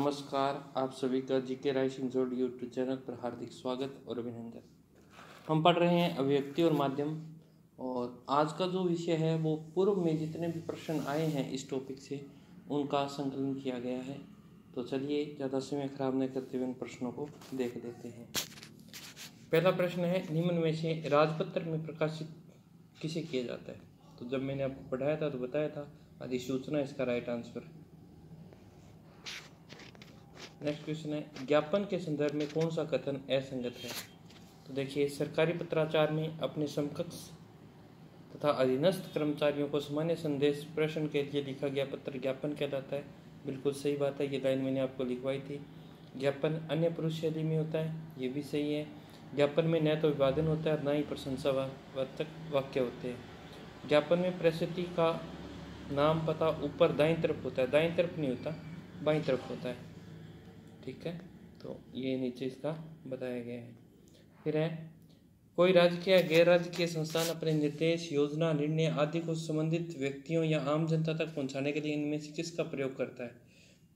नमस्कार, आप सभी का जीके राइसिंग जोड़ यूट्यूब चैनल पर हार्दिक स्वागत और अभिनंदन। हम पढ़ रहे हैं अभिव्यक्ति और माध्यम, और आज का जो विषय है वो पूर्व में जितने भी प्रश्न आए हैं इस टॉपिक से उनका संकलन किया गया है। तो चलिए ज़्यादा समय खराब न करते हुए उन प्रश्नों को देख लेते हैं। पहला प्रश्न है, निम्न में से राजपत्र में प्रकाशित किसे किया जाता है? तो जब मैंने आपको पढ़ाया था तो बताया था अधिसूचना इसका राइट आंसर। नेक्स्ट क्वेश्चन है, ज्ञापन के संदर्भ में कौन सा कथन असंगत है? तो देखिए, सरकारी पत्राचार में अपने समकक्ष तथा अधीनस्थ कर्मचारियों को सामान्य संदेश प्रेषण के लिए लिखा गया पत्र ज्ञापन कहलाता है। बिल्कुल सही बात है, ये लाइन मैंने आपको लिखवाई थी। ज्ञापन अन्य पुरुष शैली में होता है, ये भी सही है। ज्ञापन में न तो विवादन होता है, न ही प्रशंसावाचक वाक्य होते हैं। ज्ञापन में प्रसिद्धि का नाम पता ऊपर दाईं तरफ होता है, दाईं तरफ नहीं होता, बाईं तरफ होता है। ठीक है, तो ये नीचे इसका बताया गया है। फिर है, कोई राजकीय या गैर राजकीय संस्थान अपने निर्देश, योजना, निर्णय आदि को संबंधित व्यक्तियों या आम जनता तक पहुंचाने के लिए इनमें से किसका प्रयोग करता है?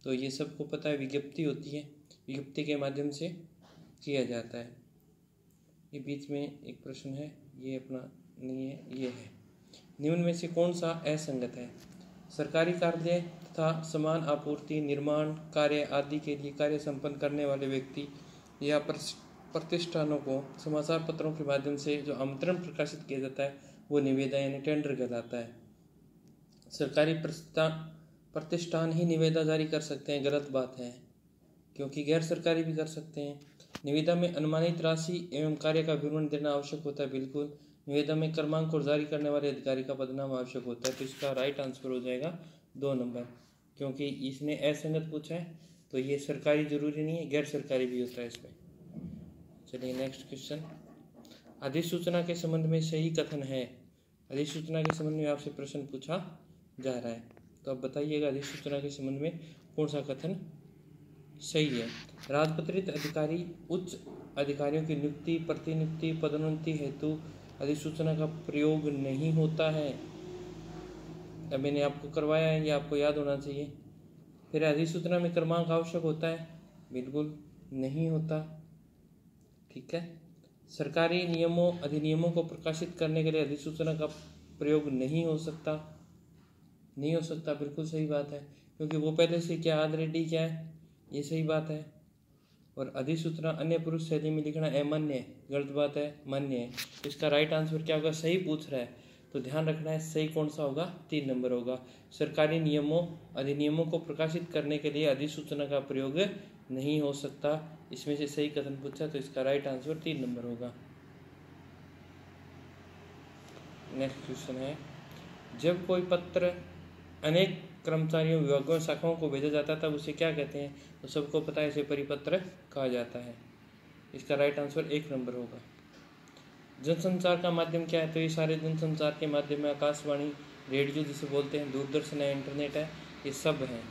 तो ये सबको पता है, विज्ञप्ति होती है, विज्ञप्ति के माध्यम से किया जाता है। ये बीच में एक प्रश्न है, ये अपना नहीं है, ये है, निम्न में से कौन सा असंगत है? सरकारी कार्यालय तथा समान आपूर्ति, निर्माण कार्य आदि के लिए कार्य संपन्न करने वाले व्यक्ति या प्रतिष्ठानों को समाचार पत्रों के माध्यम से जो आमंत्रण प्रकाशित किया जाता है वो निविदा यानी टेंडर कहलाता है। सरकारी प्रतिष्ठान ही निविदा जारी कर सकते हैं, गलत बात है, क्योंकि गैर सरकारी भी कर सकते हैं। निविदा में अनुमानित राशि एवं कार्य का विवरण देना आवश्यक होता है, बिल्कुल। निविदा में क्रमांक और जारी करने वाले अधिकारी का पदनाम आवश्यक होता है, तो इसका राइट आंसर हो जाएगा 2 नंबर, क्योंकि इसने असंगत पूछा है तो ये सरकारी जरूरी नहीं है, गैर सरकारी भी होता है इसमें। चलिए नेक्स्ट क्वेश्चन, अधिसूचना के संबंध में सही कथन है। अधिसूचना के संबंध में आपसे प्रश्न पूछा जा रहा है, तो अब बताइएगा अधिसूचना के संबंध में कौन सा कथन सही है। राजपत्रित अधिकारी उच्च अधिकारियों की नियुक्ति, प्रतिनियुक्ति, पदोन्नति हेतु अधिसूचना का प्रयोग नहीं होता है। अब मैंने आपको करवाया है, ये आपको याद होना चाहिए। फिर अधिसूचना में क्रमांक आवश्यक होता है, बिल्कुल नहीं होता। ठीक है, सरकारी नियमों अधिनियमों को प्रकाशित करने के लिए अधिसूचना का प्रयोग नहीं हो सकता, नहीं हो सकता, बिल्कुल सही बात है, क्योंकि वो पहले से क्या ऑलरेडी क्या है, ये सही बात है। और अधिसूचना अन्य पुरुष शैली में लिखना अमान्य है, गलत बात है, मान्य है। इसका राइट आंसर क्या होगा? सही पूछ रहा है तो ध्यान रखना है, सही कौन सा होगा? 3 नंबर होगा। सरकारी नियमों अधिनियमों को प्रकाशित करने के लिए अधिसूचना का प्रयोग नहीं हो सकता, इसमें से सही कथन पूछा तो इसका राइट आंसर 3 नंबर होगा। नेक्स्ट क्वेश्चन है, जब कोई पत्र अनेक कर्मचारियों, विभागों, शाखाओं को भेजा जाता है तब उसे क्या कहते हैं? तो सबको पता है, इसे परिपत्र कहा जाता है। इसका राइट आंसर 1 नंबर होगा। जनसंचार का माध्यम क्या है? तो ये सारे जनसंचार के माध्यम में आकाशवाणी, रेडियो जिसे बोलते हैं, दूरदर्शन है, इंटरनेट है, ये सब हैं।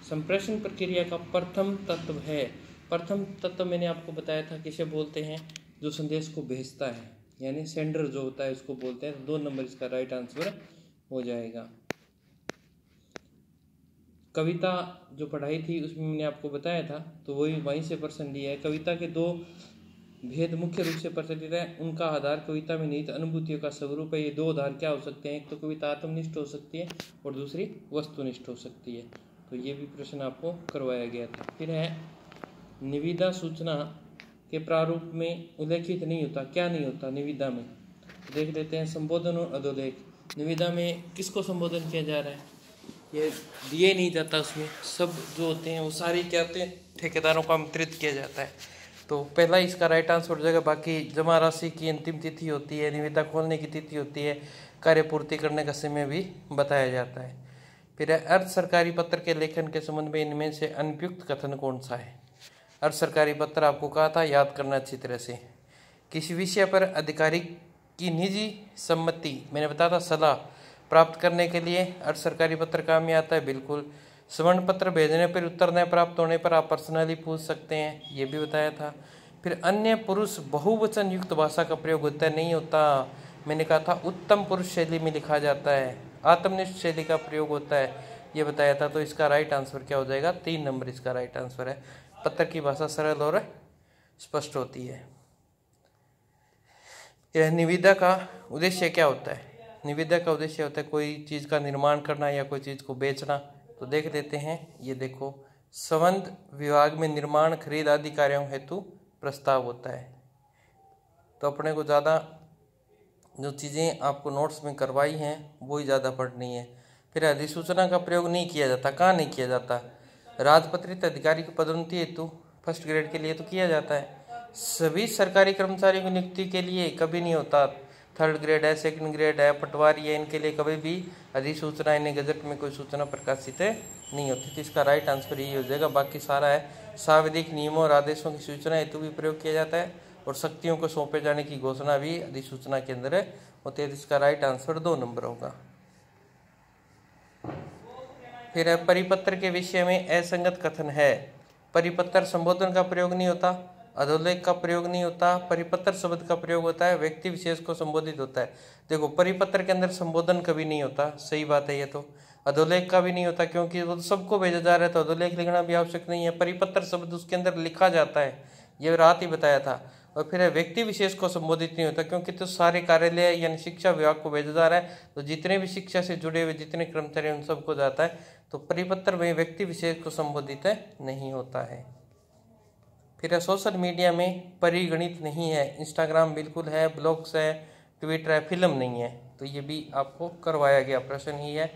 संप्रेषण प्रक्रिया का प्रथम तत्व है। प्रथम तत्व मैंने आपको बताया था किसे बोलते हैं? जो संदेश को भेजता है, यानी सेंडर जो होता है उसको बोलते हैं। 2 नंबर इसका राइट आंसर हो जाएगा। कविता जो पढ़ाई थी उसमें मैंने आपको बताया था, तो वही वहीं से प्रश्न लिया है। कविता के 2 भेद मुख्य रूप से प्रचलित है, उनका आधार कविता में निहित अनुभूतियों का स्वरूप है। ये 2 आधार क्या हो सकते हैं? एक तो कविता आत्मनिष्ठ हो सकती है और दूसरी वस्तुनिष्ठ हो सकती है, तो ये भी प्रश्न आपको करवाया गया था। फिर है, निविदा सूचना के प्रारूप में उल्लेखित नहीं होता, क्या नहीं होता निविदा में? देख लेते हैं, संबोधन और अधोलेख। निविदा में किसको संबोधन किया जा रहा है? ये दिए नहीं जाता, उसमें सब जो होते हैं वो सारे क्या होते हैं? ठेकेदारों को आमंत्रित किया जाता है, तो पहला इसका राइट आंसर हो जाएगा। बाकी जमा राशि की अंतिम तिथि होती है, निविदा खोलने की तिथि होती है, कार्य पूर्ति करने का समय भी बताया जाता है। फिर अर्ध सरकारी पत्र के लेखन के संबंध में इनमें से अनुपयुक्त कथन कौन सा है? अर्ध सरकारी पत्र आपको कहा था, याद करना अच्छी तरह से। किसी विषय पर अधिकारी की निजी सम्मति, मैंने बताया था, सलाह प्राप्त करने के लिए अर्ध सरकारी पत्र काम में आता है, बिल्कुल। स्वर्ण पत्र भेजने पर उत्तर न प्राप्त होने पर आप पर्सनली पूछ सकते हैं, ये भी बताया था। फिर अन्य पुरुष बहुवचन युक्त भाषा का प्रयोग होता है, नहीं होता, मैंने कहा था उत्तम पुरुष शैली में लिखा जाता है। आत्मनिष्ठ शैली का प्रयोग होता है, ये बताया था। तो इसका राइट आंसर क्या हो जाएगा, 3 नंबर इसका राइट आंसर है। पत्र की भाषा सरल और स्पष्ट होती है। यह निविदा का उद्देश्य क्या होता है? निविदा का उद्देश्य होता है कोई चीज़ का निर्माण करना या कोई चीज़ को बेचना। तो देख लेते हैं, ये देखो, संबंध विभाग में निर्माण, खरीद आदि कार्यों हेतु प्रस्ताव होता है। तो अपने को ज़्यादा जो चीज़ें आपको नोट्स में करवाई हैं वो ही ज़्यादा पढ़नी है। फिर अधिसूचना का प्रयोग नहीं किया जाता। कहाँ नहीं किया जाता? राजपत्रित अधिकारी की पदोन्नति हेतु फर्स्ट ग्रेड के लिए तो किया जाता है। सभी सरकारी कर्मचारियों की नियुक्ति के लिए कभी नहीं होता। थर्ड ग्रेड है, सेकंड ग्रेड है, पटवारी है, इनके लिए कभी भी अधिसूचना, इन्हें गजट में कोई सूचना प्रकाशित नहीं होती। तो इसका राइट आंसर यही हो जाएगा। बाकी सारा है सांविधिक नियमों और आदेशों की सूचना हेतु भी प्रयोग किया जाता है और शक्तियों को सौंपे जाने की घोषणा भी अधिसूचना के अंदर होती है। तो इसका राइट आंसर 2 नंबर होगा। फिर है परिपत्र के विषय में असंगत कथन है। परिपत्र संबोधन का प्रयोग नहीं होता, अधोलेख का प्रयोग नहीं होता, परिपत्र शब्द का प्रयोग होता है, व्यक्ति विशेष को संबोधित होता है। देखो, परिपत्र के अंदर संबोधन कभी नहीं होता, सही बात है ये तो। अधोलेख का भी नहीं होता क्योंकि वो सबको भेजा जा रहा है, तो अधोलेख लिखना भी आवश्यक नहीं है। परिपत्र शब्द उसके अंदर लिखा जाता है, ये रात ही बताया था। और फिर व्यक्ति विशेष को संबोधित नहीं होता क्योंकि तो सारे कार्यालय यानी शिक्षा विभाग को भेजा जा रहा है, तो जितने भी शिक्षा से जुड़े हुए जितने कर्मचारी उन सबको जाता है। तो परिपत्र में व्यक्ति विशेष को संबोधित नहीं होता है। फिर सोशल मीडिया में परिगणित नहीं है। इंस्टाग्राम बिल्कुल है, ब्लॉग्स है, ट्विटर है, फिल्म नहीं है। तो ये भी आपको करवाया गया प्रश्न ही है।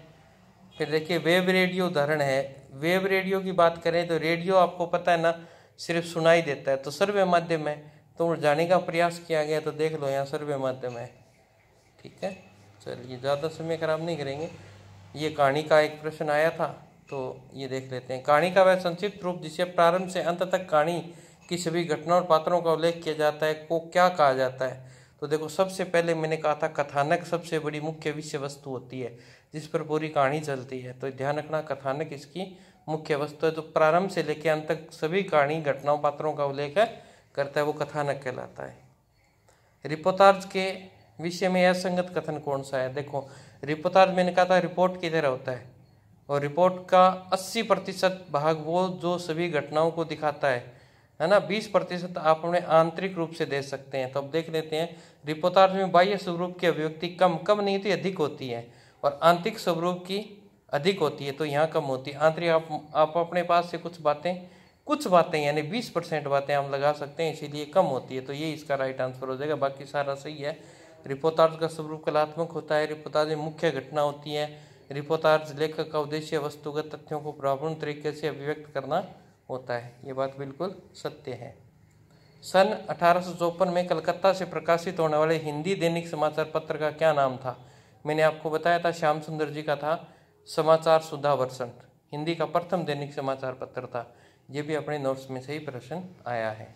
फिर देखिए, वेब रेडियो उदाहरण है। वेब रेडियो की बात करें तो रेडियो आपको पता है ना, सिर्फ सुनाई देता है, तो सर्वे माध्यम है। तो जाने का प्रयास किया गया, तो देख लो यहाँ सर्वे माध्यम है। ठीक है, चलिए ज़्यादा समय खराब नहीं करेंगे। ये कहानी का एक प्रश्न आया था, तो ये देख लेते हैं। कहानी का वह संक्षिप्त रूप जिसे प्रारंभ से अंत तक कहानी की सभी घटनाओं और पात्रों का उल्लेख किया जाता है को क्या कहा जाता है? तो देखो, सबसे पहले मैंने कहा था कथानक सबसे बड़ी मुख्य विषय वस्तु होती है जिस पर पूरी कहानी चलती है। तो ध्यान रखना, कथानक इसकी मुख्य वस्तु है। जो प्रारंभ से लेकर अंत तक सभी कहानी, घटनाओं, पात्रों का उल्लेख करता है वो कथानक कहलाता है। रिपोर्टाज के विषय में असंगत कथन कौन सा है? देखो, रिपोर्टाज मैंने कहा था रिपोर्ट की तरह होता है, और रिपोर्ट का 80% भाग वो जो सभी घटनाओं को दिखाता है ना। 20% आप अपने आंतरिक रूप से दे सकते हैं। तो अब देख लेते हैं, रिपोर्टाज में बाह्य स्वरूप की अभिव्यक्ति कम नहीं होती, अधिक होती है, और आंतरिक स्वरूप की अधिक होती है। तो यहाँ कम होती है। आंतरिक आप अपने पास से कुछ बातें यानी 20% बातें हम लगा सकते हैं, इसीलिए कम होती है। तो ये इसका राइट आंसर हो जाएगा। बाकी सारा सही है। रिपोर्टाज का स्वरूप कलात्मक होता है। रिपोर्टाज में मुख्य घटना होती है। रिपोर्टाज लेखक का उद्देश्य वस्तुगत तथ्यों को प्रभावपूर्ण तरीके से अभिव्यक्त करना होता है। ये बात बिल्कुल सत्य है। सन 1854 में कलकत्ता से प्रकाशित होने वाले हिंदी दैनिक समाचार पत्र का क्या नाम था? मैंने आपको बताया था श्याम सुंदर जी का था समाचार सुधा वर्षन। हिंदी का प्रथम दैनिक समाचार पत्र था। ये भी अपने नोट्स में से ही प्रश्न आया है।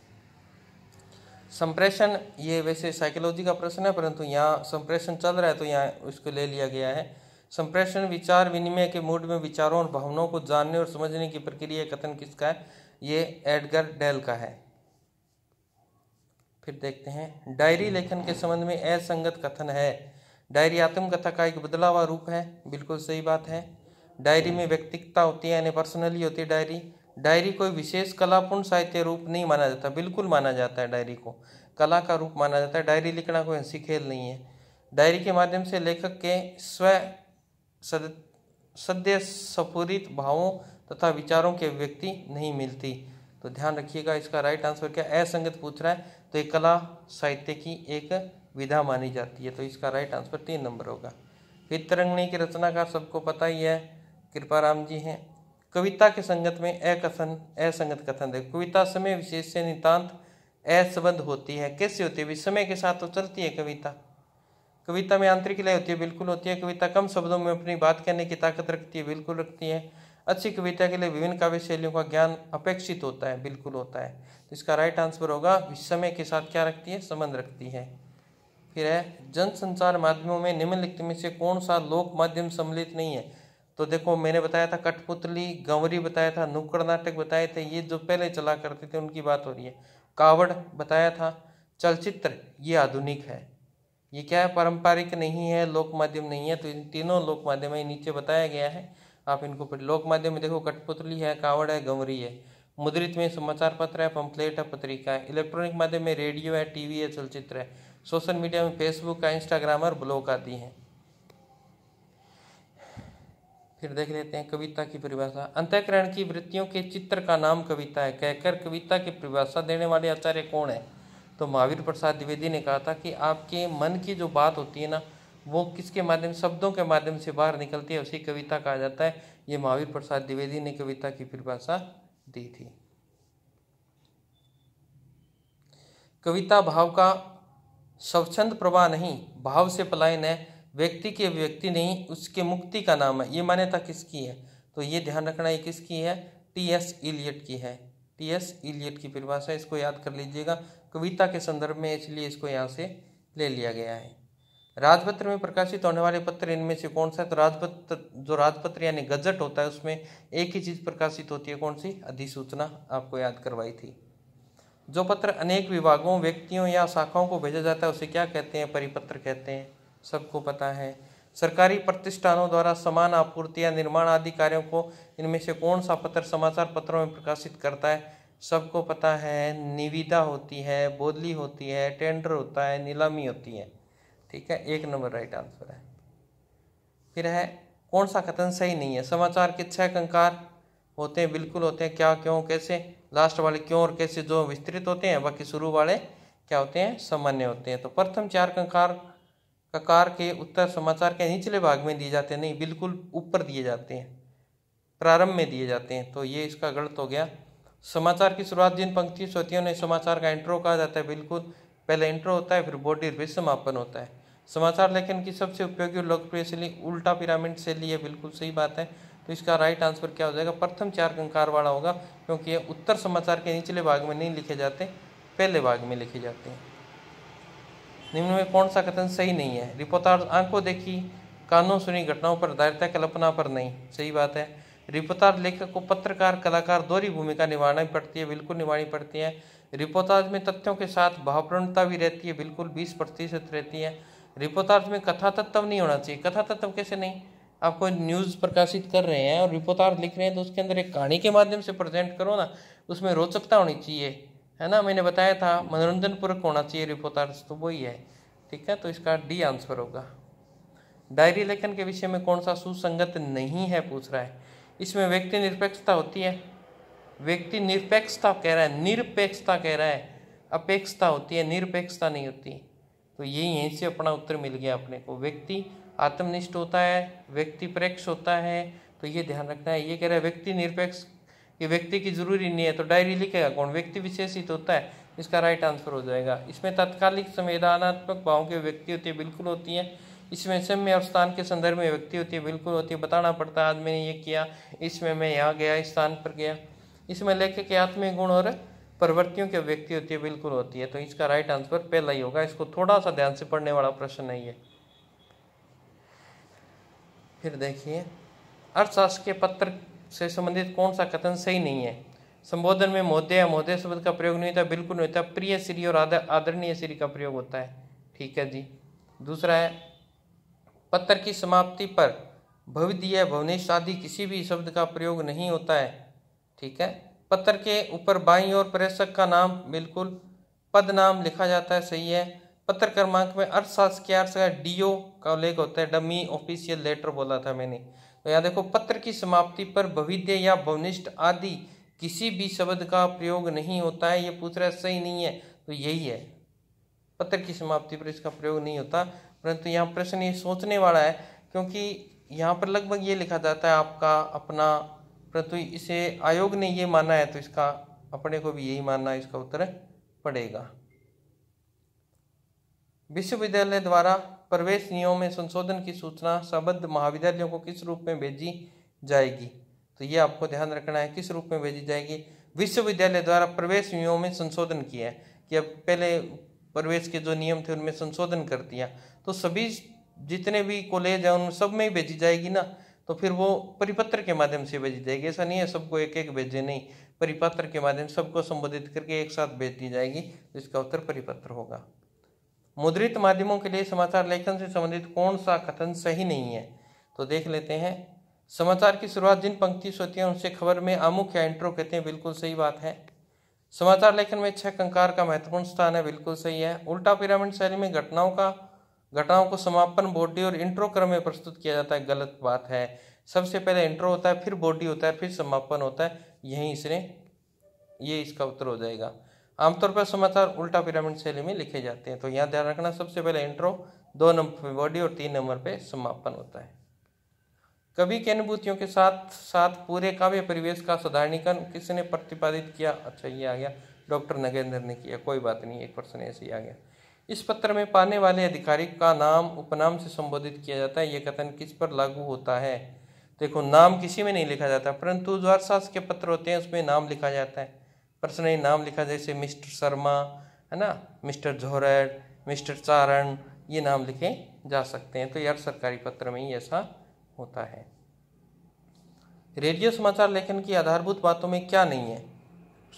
संप्रेषण, ये वैसे साइकोलॉजी का प्रश्न है, परंतु यहाँ संप्रेषण चल रहा है तो यहाँ उसको ले लिया गया है। संप्रेषण विचार विनिमय के मूड में विचारों और भावनाओं को जानने और समझने की प्रक्रिया कथन किसका है? ये एडगर डेल का है। फिर देखते हैं, डायरी लेखन के संबंध में असंगत कथन है। डायरी आत्मकथा का एक बदला हुआ रूप है, बिल्कुल सही बात है। डायरी में व्यक्तिगता होती है यानी पर्सनली होती है डायरी कोई विशेष कलापूर्ण साहित्य रूप नहीं माना जाता, बिल्कुल माना जाता है। डायरी को कला का रूप माना जाता है। डायरी लिखना कोई हंसी खेल नहीं है। डायरी के माध्यम से लेखक के सद्य स्फुरित भावों तथा विचारों की अभिव्यक्ति नहीं मिलती। तो ध्यान रखिएगा, इसका राइट आंसर क्या? असंगत पूछ रहा है, तो एक कला साहित्य की एक विधा मानी जाती है। तो इसका राइट आंसर 3 नंबर होगा। फिर तरंगणी की रचनाकार सबको पता ही है, कृपाराम जी हैं। कविता के संगत में असंगत कथन है। कविता समय विशेष से नितांत असंबद्ध होती है। कैसे होती है? समय के साथ तो चलती है कविता। कविता में आंतरिक लय होती है, बिल्कुल होती है। कविता कम शब्दों में अपनी बात कहने की ताकत रखती है, बिल्कुल रखती है। अच्छी कविता के लिए विभिन्न काव्य शैलियों का ज्ञान अपेक्षित होता है, बिल्कुल होता है। तो इसका राइट आंसर होगा समय के साथ क्या रखती है? संबंध रखती है। फिर है, जनसंचार माध्यमों में निम्नलिखित में से कौन सा लोक माध्यम सम्मिलित नहीं है? तो देखो, मैंने बताया था कठपुतली, गंवरी बताया था, नुक्कड़ नाटक बताए थे, ये जो पहले चला करते थे उनकी बात हो रही है। कावड़ बताया था। चलचित्र, ये आधुनिक है। ये क्या है? पारंपरिक नहीं है, लोक माध्यम नहीं है। तो इन तीनों लोक माध्यम है, नीचे बताया गया है, आप इनको पढ़। लोक माध्यम में देखो कठपुतली है, कावड़ है, गंवरी है। मुद्रित में समाचार पत्र है, पंपलेट है, पत्रिका है। इलेक्ट्रॉनिक माध्यम में रेडियो है, टीवी है, चलचित्र है। सोशल मीडिया में फेसबुक है, इंस्टाग्राम और ब्लॉग आदि हैं। फिर देख लेते हैं कविता की परिभाषा। अंतःकरण की वृत्तियों के चित्र का नाम कविता है कहकर कविता की परिभाषा देने वाले आचार्य कौन है? तो महावीर प्रसाद द्विवेदी ने कहा था कि आपके मन की जो बात होती है ना, वो किसके माध्यम, शब्दों के माध्यम से बाहर निकलती है, उसी कविता कहा जाता है। ये महावीर प्रसाद द्विवेदी ने कविता की परिभाषा दी थी। कविता भाव का स्वच्छंद प्रवाह नहीं, भाव से पलायन है, व्यक्ति की अभिव्यक्ति नहीं, उसके मुक्ति का नाम है। ये मान्यता किसकी है? तो ये ध्यान रखना, ये किसकी है? टी.एस. इलियट की है। टी.एस. इलियट की परिभाषा, इसको याद कर लीजिएगा कविता के संदर्भ में, इसलिए इसको यहाँ से ले लिया गया है। राजपत्र में प्रकाशित होने वाले पत्र इनमें से कौन सा है? तो राजपत्र यानी गजट होता है, उसमें एक ही चीज प्रकाशित होती है, कौन सी? अधिसूचना, आपको याद करवाई थी। जो पत्र अनेक विभागों, व्यक्तियों या शाखाओं को भेजा जाता है उसे क्या कहते हैं? परिपत्र कहते हैं, सबको पता है। सरकारी प्रतिष्ठानों द्वारा समान आपूर्ति या निर्माण आदि कार्यों को इनमें से कौन सा पत्र समाचार पत्रों में प्रकाशित करता है? सबको पता है, निविदा होती है, बोली होती है, टेंडर होता है, नीलामी होती है। ठीक है, 1 नंबर राइट आंसर है। फिर है कौन सा कथन सही नहीं है? समाचार के 6 कंकार होते हैं, बिल्कुल होते हैं, क्या, क्यों, कैसे। लास्ट वाले क्यों और कैसे जो विस्तृत होते हैं, बाकी शुरू वाले क्या होते हैं? सामान्य होते हैं। तो प्रथम 4 ककार के उत्तर समाचार के निचले भाग में दिए जाते हैं, नहीं, बिल्कुल ऊपर दिए जाते हैं, प्रारंभ में दिए जाते हैं। तो ये इसका गलत हो गया। समाचार की शुरुआत जिन पंक्तियों से होती है उन्हें समाचार का इंट्रो कहा जाता है, बिल्कुल। पहले इंट्रो होता है, फिर बॉडी, फिर समापन होता है। समाचार लेखन की सबसे उपयोगी और लोकप्रिय शैली उल्टा पिरामिड शैली है, बिल्कुल सही बात है। तो इसका राइट आंसर क्या हो जाएगा? प्रथम 4 कंकार वाला होगा, क्योंकि ये उत्तर समाचार के निचले भाग में नहीं लिखे जाते, पहले भाग में लिखे जाते हैं। निम्न में कौन सा कथन सही नहीं है? रिपोर्टाज आंखों देखी, कानों सुनी घटनाओं पर आधारित है, कल्पना पर नहीं। सही बात है। रिपोर्टाज लेखक को पत्रकार, कलाकार दोहरी भूमिका निभानी पड़ती है, बिल्कुल निभानी पड़ती है। रिपोर्टाज में तथ्यों के साथ भावपूर्णता भी रहती है, बिल्कुल 20% रहती है। रिपोर्टाज में कथा तत्व नहीं होना चाहिए। कथा तत्व कैसे नहीं? आप कोई न्यूज़ प्रकाशित कर रहे हैं और रिपोर्टाज लिख रहे हैं, तो उसके अंदर एक कहानी के माध्यम से प्रेजेंट करो ना, उसमें रोचकता होनी चाहिए, है ना। मैंने बताया था मनोरंजन पूर्वक होना चाहिए रिपोर्टाज, तो वही है। ठीक है, तो इसका डी आंसर होगा। डायरी लेखन के विषय में कौन सा सुसंगत नहीं है, पूछ रहा है। इसमें व्यक्ति निरपेक्षता होती है, व्यक्ति निरपेक्षता कह रहा है, निरपेक्षता कह रहा है, अपेक्षता होती है, निरपेक्षता नहीं होती। तो यहीं से अपना उत्तर मिल गया अपने को। व्यक्ति आत्मनिष्ठ होता है, व्यक्ति प्रेक्ष होता है, तो ये ध्यान रखना है। ये कह रहा है व्यक्ति निरपेक्ष, ये व्यक्ति की जरूरी नहीं है, तो डायरी लिखेगा कौन? व्यक्ति विशेषित होता है, इसका राइट आंसर हो जाएगा। इसमें तात्कालिक संवेदनात्मक भावों की व्यक्ति होती है, बिल्कुल होती है। इसमें समय और स्थान के संदर्भ में व्यक्ति होती है, बिल्कुल होती है। बताना पड़ता है, आज मैंने ये किया, इसमें मैं यहाँ गया, इस स्थान पर गया। इसमें लेखक के आत्मीय गुण और प्रवृत्तियों की व्यक्ति होती है, बिल्कुल होती है। तो इसका राइट आंसर पहला ही होगा। इसको थोड़ा सा ध्यान से पढ़ने वाला प्रश्न है ये। फिर देखिए, अर्थशास्त्र के पत्र से संबंधित कौन सा कथन सही नहीं है? संबोधन में महोदय या महोदय शब्द का प्रयोग नहीं होता, बिल्कुल नहीं होता। प्रिय श्री और आदरणीय श्री का प्रयोग होता है। ठीक है जी। दूसरा है, पत्र की समाप्ति पर भवदीय, भवनेश आदि किसी भी शब्द का प्रयोग नहीं होता है। ठीक है। पत्र के ऊपर बाईं ओर प्रेषक का नाम, बिल्कुल पद नाम लिखा जाता है, सही है। पत्र क्रमांक में अर्थशास्त्र के अर्थ का डीओ का उल्लेख होता है, डमी ऑफिशियल लेटर बोला था मैंने। तो यहाँ देखो, पत्र की समाप्ति पर भविद्य या भवनिष्ठ आदि किसी भी शब्द का प्रयोग नहीं होता है। ये पूछ रहा है, सही नहीं है, तो यही है, पत्र की समाप्ति पर इसका प्रयोग नहीं होता। परंतु यहाँ प्रश्न ये सोचने वाला है, क्योंकि यहाँ पर लगभग ये लिखा जाता है आपका अपना, परंतु इसे आयोग ने ये माना है, तो इसका अपने को भी यही मानना है, इसका उत्तर पड़ेगा। विश्वविद्यालय द्वारा प्रवेश नियमों में संशोधन की सूचना संबद्ध महाविद्यालयों को किस रूप में भेजी जाएगी? तो ये आपको ध्यान रखना है, किस रूप में भेजी जाएगी। विश्वविद्यालय द्वारा प्रवेश नियमों में संशोधन किया है कि अब पहले प्रवेश के जो नियम थे उनमें संशोधन कर दिया, तो सभी जितने भी कॉलेज हैं उन सब में ही भेजी जाएगी ना। तो फिर वो परिपत्र के माध्यम से भेजी जाएगी, ऐसा नहीं है सबको एक एक भेजे, नहीं, परिपत्र के माध्यम सबको संबोधित करके एक साथ भेज दी जाएगी। तो इसका उत्तर परिपत्र होगा। मुद्रित माध्यमों के लिए समाचार लेखन से संबंधित कौन सा कथन सही नहीं है? तो देख लेते हैं। समाचार की शुरुआत जिन पंक्ति से होती है उनसे खबर में आमुख या इंट्रो कहते हैं, बिल्कुल सही बात है। समाचार लेखन में 6 कंकार का महत्वपूर्ण स्थान है, बिल्कुल सही है। उल्टा पिरामिड शैली में घटनाओं को समापन, बॉडी और इंट्रो क्रम में प्रस्तुत किया जाता है, गलत बात है। सबसे पहले इंट्रो होता है, फिर बॉडी होता है, फिर समापन होता है। ये इसका उत्तर हो जाएगा। आमतौर पर समाचार उल्टा पिरामिड शैली में लिखे जाते हैं, तो यहाँ ध्यान रखना, सबसे पहले इंट्रो, 2 नंबर पे बॉडी और 3 नंबर पे समापन होता है। कवि की अनुभूतियों के साथ साथ पूरे काव्य परिवेश का साधारणीकरण किसने प्रतिपादित किया? अच्छा, ये आ गया, डॉक्टर नगेंद्र ने किया। कोई बात नहीं, एक प्रश्न ऐसे ही आ गया। इस पत्र में पाने वाले अधिकारी का नाम उपनाम से संबोधित किया जाता है, यह कथन किस पर लागू होता है? देखो, नाम किसी में नहीं लिखा जाता, परंतु जो अर्थशास्त्र के पत्र होते हैं उसमें नाम लिखा जाता है। पर्सनली नाम लिखा, जैसे मिस्टर शर्मा है ना, मिस्टर झोरड, मिस्टर चारण, ये नाम लिखे जा सकते हैं। तो यार सरकारी पत्र में ही ऐसा होता है। रेडियो समाचार लेखन की आधारभूत बातों में क्या नहीं है?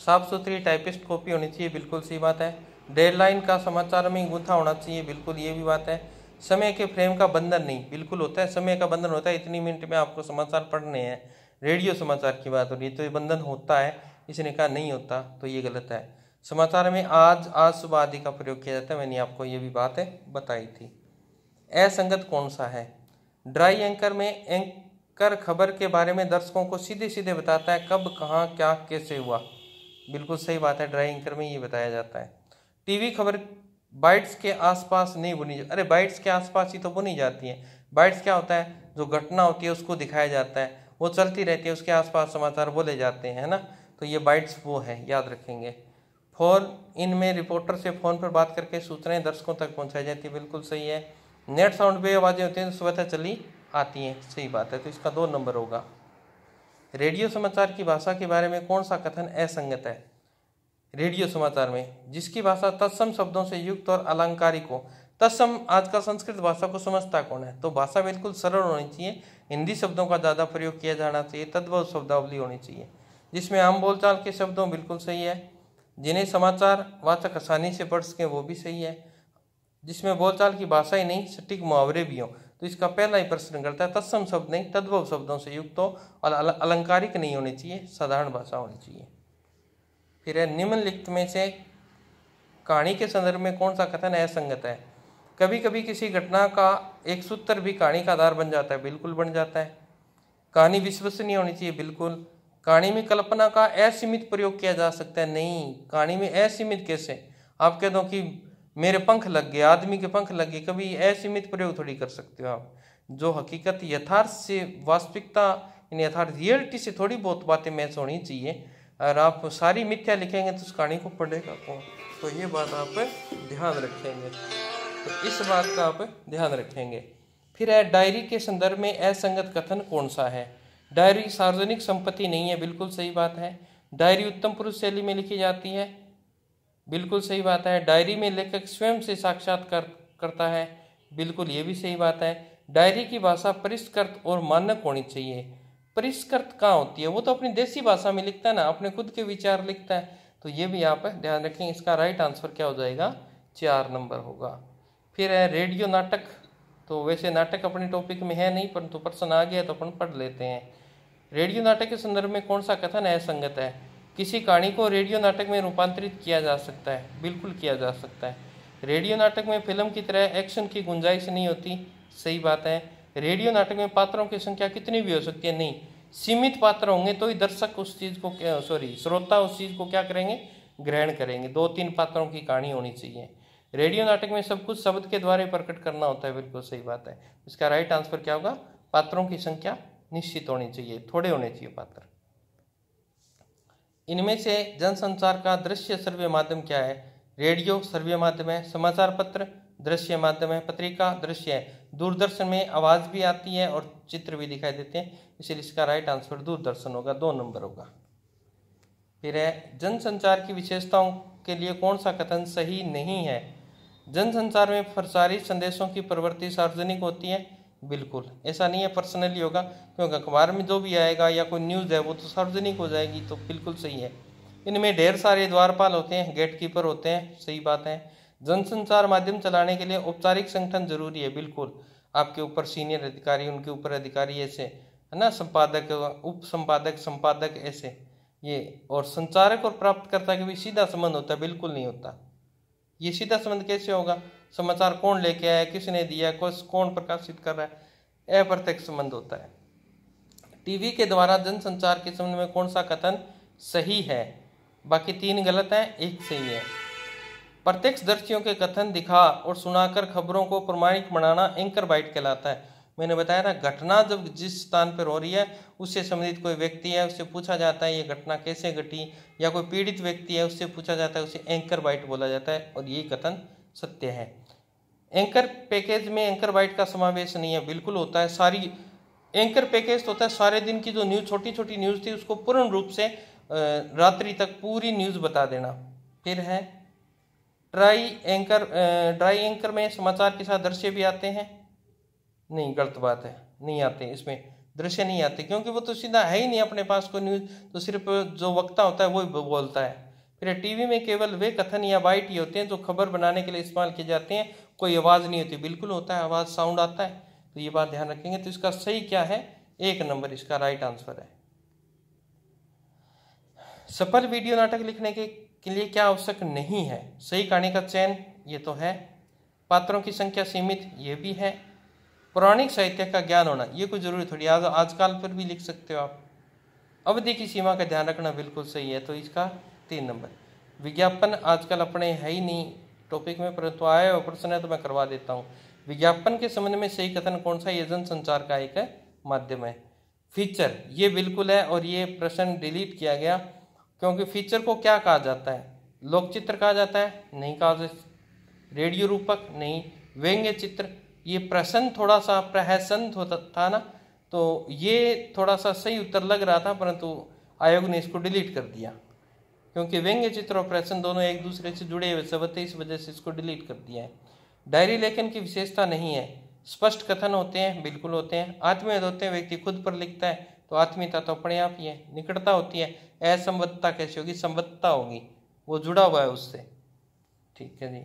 साफ सुथरी टाइपिस्ट कॉपी होनी चाहिए, बिल्कुल सही बात है। डेडलाइन का समाचार में गूंथा होना चाहिए, बिल्कुल ये भी बात है। समय के फ्रेम का बंधन नहीं, बिल्कुल होता है, समय का बंधन होता है, इतनी मिनट में आपको समाचार पढ़ने हैं। रेडियो समाचार की बात हो रही है तो ये बंधन होता है, इसने कहा नहीं होता, तो ये गलत है। समाचार में आज सुबह आदि का प्रयोग किया जाता है, मैंने आपको ये भी बात बताई थी। असंगत कौन सा है? ड्राई एंकर में एंकर खबर के बारे में दर्शकों को सीधे सीधे बताता है, कब, कहाँ, क्या, कैसे हुआ, बिल्कुल सही बात है। ड्राई एंकर में ये बताया जाता है। टीवी खबर बाइट्स के आसपास नहीं बुनी, अरे बाइट्स के आसपास ही तो बुनी जाती है। बाइट्स क्या होता है? जो घटना होती है उसको दिखाया जाता है, वो चलती रहती है, उसके आसपास समाचार बोले जाते हैं, है ना, तो ये बाइट्स वो है, याद रखेंगे। फोन इन में रिपोर्टर से फोन पर बात करके सूचनाएं दर्शकों तक पहुंचाई जाती है, बिल्कुल सही है। नेट साउंड पे आवाज़ें होती हैं तो स्वतः चली आती हैं, सही बात है, तो इसका 2 नंबर होगा। रेडियो समाचार की भाषा के बारे में कौन सा कथन असंगत है? रेडियो समाचार में जिसकी भाषा तत्सम शब्दों से युक्त और अलंकारिक हो। तत्सम, आज का संस्कृत भाषा को समझता कौन है? तो भाषा बिल्कुल सरल होनी चाहिए, हिंदी शब्दों का ज़्यादा प्रयोग किया जाना चाहिए, तद्भव शब्दावली होनी चाहिए जिसमें आम बोलचाल के शब्दों, बिल्कुल सही है। जिन्हें समाचार वाचक आसानी से पढ़ सकें, वो भी सही है। जिसमें बोलचाल की भाषा ही नहीं, सटीक मुहावरे भी हों, तो इसका पहला ही प्रश्न करता है। तत्सम शब्द नहीं, तद्भव शब्दों से युक्त हो और अलंकारिक नहीं होनी चाहिए, साधारण भाषा होनी चाहिए। फिर है, निम्नलिखित में से कहानी के संदर्भ में कौन सा कथन असंगत है? कभी कभी किसी घटना का एक सूत्र भी कहानी का आधार बन जाता है, बिल्कुल बन जाता है। कहानी विश्वसनीय होनी चाहिए, बिल्कुल। कहानी में कल्पना का असीमित प्रयोग किया जा सकता है, नहीं। कहानी में असीमित कैसे? आप कह दो कि मेरे पंख लग गए, आदमी के पंख लग गए, कभी असीमित प्रयोग थोड़ी कर सकते हो आप। जो हकीकत यथार्थ से, वास्तविकता यथार्थ रियलिटी से थोड़ी बहुत बातें मैच होनी चाहिए। अगर आप सारी मिथ्या लिखेंगे तो उस कहानी को पढ़ेगा कौन? तो ये बात आप ध्यान रखेंगे, तो इस बात का आप ध्यान रखेंगे। फिर है, डायरी के संदर्भ में असंगत कथन कौन सा है? डायरी सार्वजनिक संपत्ति नहीं है, बिल्कुल सही बात है। डायरी उत्तम पुरुष शैली में लिखी जाती है, बिल्कुल सही बात है। डायरी में लेखक स्वयं से साक्षात्कार करता है, बिल्कुल ये भी सही बात है। डायरी की भाषा परिष्कृत और मानक होनी चाहिए। परिष्कृत कहाँ होती है? वो तो अपनी देसी भाषा में लिखता है ना, अपने खुद के विचार लिखता है, तो ये भी आप ध्यान रखें। इसका राइट आंसर क्या हो जाएगा? 4 नंबर होगा। फिर है, रेडियो नाटक। तो वैसे नाटक अपने टॉपिक में है नहीं, परंतु प्रश्न आ गया तो अपन पढ़ लेते हैं। रेडियो नाटक के संदर्भ में कौन सा कथन असंगत है? किसी कहानी को रेडियो नाटक में रूपांतरित किया जा सकता है, बिल्कुल किया जा सकता है। रेडियो नाटक में फिल्म की तरह एक्शन की गुंजाइश नहीं होती, सही बात है। रेडियो नाटक में पात्रों की संख्या कितनी भी हो सकती है, नहीं, सीमित पात्र होंगे तो ही दर्शक उस चीज़ को श्रोता उस चीज़ को क्या करेंगे? ग्रहण करेंगे। 2-3 पात्रों की कहानी होनी चाहिए। रेडियो नाटक में सब कुछ शब्द के द्वारा प्रकट करना होता है, बिल्कुल सही बात है। इसका राइट आंसर क्या होगा? पात्रों की संख्या निश्चित होनी चाहिए, थोड़े होने चाहिए पात्र। इनमें से जनसंचार का दृश्य श्रव्य माध्यम क्या है? रेडियो श्रव्य माध्यम है, समाचार पत्र दृश्य माध्यम है, पत्रिका दृश्य है, दूरदर्शन में आवाज़ भी आती है और चित्र भी दिखाई देते हैं, इसलिए इसका राइट आंसर दूरदर्शन होगा, 2 नंबर होगा। फिर है, जनसंचार की विशेषताओं के लिए कौन सा कथन सही नहीं है? जनसंचार में प्रसारित संदेशों की प्रवृत्ति सार्वजनिक होती है, बिल्कुल ऐसा नहीं है, पर्सनली होगा, क्योंकि अखबार में जो भी आएगा या कोई न्यूज़ है वो तो सार्वजनिक हो जाएगी, तो बिल्कुल सही है। इनमें ढेर सारे द्वारपाल होते हैं, गेटकीपर होते हैं, सही बात है। जनसंचार माध्यम चलाने के लिए औपचारिक संगठन जरूरी है, बिल्कुल। आपके ऊपर सीनियर अधिकारी, उनके ऊपर अधिकारी, ऐसे है ना, संपादक, उप संपादक, संपादक, ऐसे ये। और संचारक और प्राप्तकर्ता के बीच सीधा संबंध होता है? बिल्कुल नहीं होता। ये सीधा संबंध कैसे होगा? समाचार कौन लेके आया, किसने दिया, कौन प्रकाशित कर रहा है, अप्रत्यक्ष संबंध होता है। टीवी के द्वारा जनसंचार के संबंध में कौन सा कथन सही है? बाकी 3 गलत हैं, 1 सही है। प्रत्यक्षदर्शियों के कथन दिखा और सुनाकर खबरों को प्रमाणिक बनाना एंकर बाइट कहलाता है। मैंने बताया था, घटना जब जिस स्थान पर हो रही है उससे संबंधित कोई व्यक्ति है, उससे पूछा जाता है ये घटना कैसे घटी, या कोई पीड़ित व्यक्ति है उससे पूछा जाता है, उसे एंकर बाइट बोला जाता है, और ये कथन सत्य है। एंकर पैकेज में एंकर बाइट का समावेश नहीं है? बिल्कुल होता है। सारी एंकर पैकेज तो होता है सारे दिन की जो न्यूज़, छोटी छोटी न्यूज़ थी उसको पूर्ण रूप से रात्रि तक पूरी न्यूज़ बता देना। फिर है ड्राई एंकर में समाचार के साथ दृश्य भी आते हैं? नहीं, गलत बात है, नहीं आते, इसमें दृश्य नहीं आते, क्योंकि वो तो सीधा है ही नहीं अपने पास कोई न्यूज़, तो सिर्फ जो वक्ता होता है वो बोलता है। फिर टीवी में केवल वे कथन या बाइट ही होते हैं जो खबर बनाने के लिए इस्तेमाल किए जाते हैं, कोई आवाज़ नहीं होती। बिल्कुल होता है, आवाज़, साउंड आता है, तो ये बात ध्यान रखेंगे। तो इसका सही क्या है? 1 नंबर इसका राइट आंसर है। सफल वीडियो नाटक लिखने के लिए क्या आवश्यक नहीं है? सही कहानी का चयन, ये तो है। पात्रों की संख्या सीमित, ये भी है। पौराणिक साहित्य का ज्ञान होना, ये कोई जरूरी थोड़ी, आजकल पर भी लिख सकते हो आप। अवधि की सीमा का ध्यान रखना, बिल्कुल सही है, तो इसका 3 नंबर। विज्ञापन आजकल अपने है ही नहीं टॉपिक में, परंतु आए और प्रश्न है तो मैं करवा देता हूँ। विज्ञापन के संबंध में सही कथन कौन सा? ये जनसंचार का एक माध्यम है। फीचर, ये बिल्कुल है, और ये प्रश्न डिलीट किया गया, क्योंकि फीचर को क्या कहा जाता है? लोक चित्र कहा जाता है? नहीं कहा जाता। रेडियो रूपक? नहीं। व्यंग्य चित्र? ये प्रश्न थोड़ा सा प्रहसन होता था ना, तो ये थोड़ा सा सही उत्तर लग रहा था, परंतु आयोग ने इसको डिलीट कर दिया, क्योंकि व्यंग्य चित्र और प्रश्न दोनों एक दूसरे से जुड़े हुए शब्द थे, इस वजह से इसको डिलीट कर दिया है। डायरी लेखन की विशेषता नहीं है। स्पष्ट कथन होते हैं? बिल्कुल होते हैं। आत्मीयता होते हैं, व्यक्ति खुद पर लिखता है, तो आत्मीयता तो अपने आप ही है। निकटता होती है, असंबद्धता कैसे होगी? संबद्धता होगी, वो जुड़ा हुआ है उससे। ठीक है जी।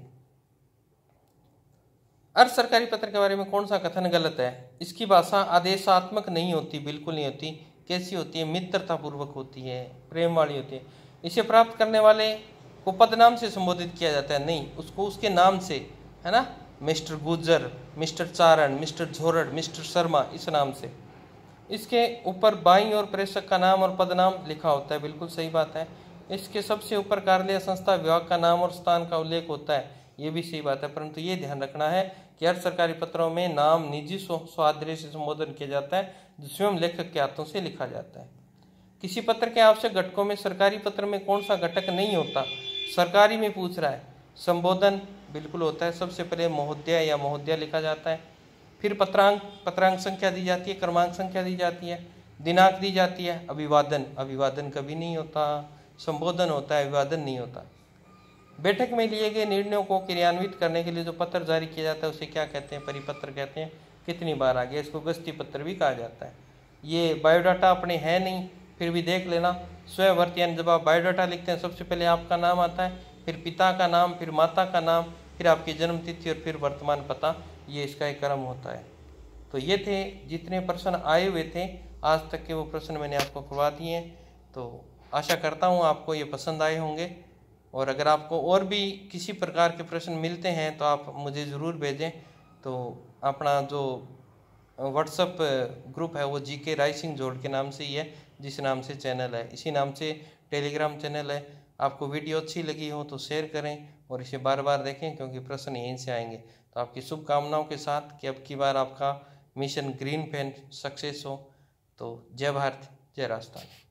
अर्ध सरकारी पत्र के बारे में कौन सा कथन गलत है? इसकी भाषा आदेशात्मक नहीं होती, बिल्कुल नहीं होती। कैसी होती है? मित्रतापूर्वक होती है, प्रेम वाली होती है। इसे प्राप्त करने वाले को पदनाम से संबोधित किया जाता है? नहीं, उसको उसके नाम से, है ना, मिस्टर गुजर, मिस्टर चारण, मिस्टर झोरड़, मिस्टर शर्मा, इस नाम से। इसके ऊपर बाईं ओर प्रेषक का नाम और पदनाम लिखा होता है, बिल्कुल सही बात है। इसके सबसे ऊपर कार्यालय, संस्था, विभाग का नाम और स्थान का उल्लेख होता है, ये भी सही बात है, परंतु ये ध्यान रखना है कि हर सरकारी पत्रों में नाम निजी स्वाध्याय से संबोधन किया जाता है, जो स्वयं लेखक के हाथों से लिखा जाता है। किसी पत्र के आवश्यक घटकों में सरकारी पत्र में कौन सा घटक नहीं होता? सरकारी में पूछ रहा है। संबोधन बिल्कुल होता है, सबसे पहले महोदय या महोदया लिखा जाता है, फिर पत्रांक संख्या दी जाती है, क्रमांक संख्या दी जाती है, दिनांक दी जाती है। अभिवादन कभी नहीं होता, संबोधन होता है, अभिवादन नहीं होता। बैठक में लिए गए निर्णयों को क्रियान्वित करने के लिए जो पत्र जारी किया जाता है उसे क्या कहते हैं? परिपत्र कहते हैं। कितनी बार आ गया, इसको गस्ती पत्र भी कहा जाता है। ये बायोडाटा अपने है नहीं, फिर भी देख लेना। स्वयंवर्त, यानी जब आप बायोडाटा लिखते हैं सबसे पहले आपका नाम आता है, फिर पिता का नाम, फिर माता का नाम, फिर आपकी जन्म तिथि और फिर वर्तमान पता, ये इसका एक क्रम होता है। तो ये थे जितने प्रश्न आए हुए थे आज तक के, वो प्रश्न मैंने आपको करवा दिए हैं। तो आशा करता हूँ आपको ये पसंद आए होंगे, और अगर आपको और भी किसी प्रकार के प्रश्न मिलते हैं तो आप मुझे ज़रूर भेजें। तो अपना जो व्हाट्सएप ग्रुप है वो जीके राइसिंग जोड़ के नाम से ही है, जिस नाम से चैनल है, इसी नाम से टेलीग्राम चैनल है। आपको वीडियो अच्छी लगी हो तो शेयर करें और इसे बार बार देखें, क्योंकि प्रश्न यहीं से आएंगे। तो आपकी शुभकामनाओं के साथ कि अब की बार आपका मिशन ग्रीन पेन सक्सेस हो। तो जय भारत, जय राजस्थान।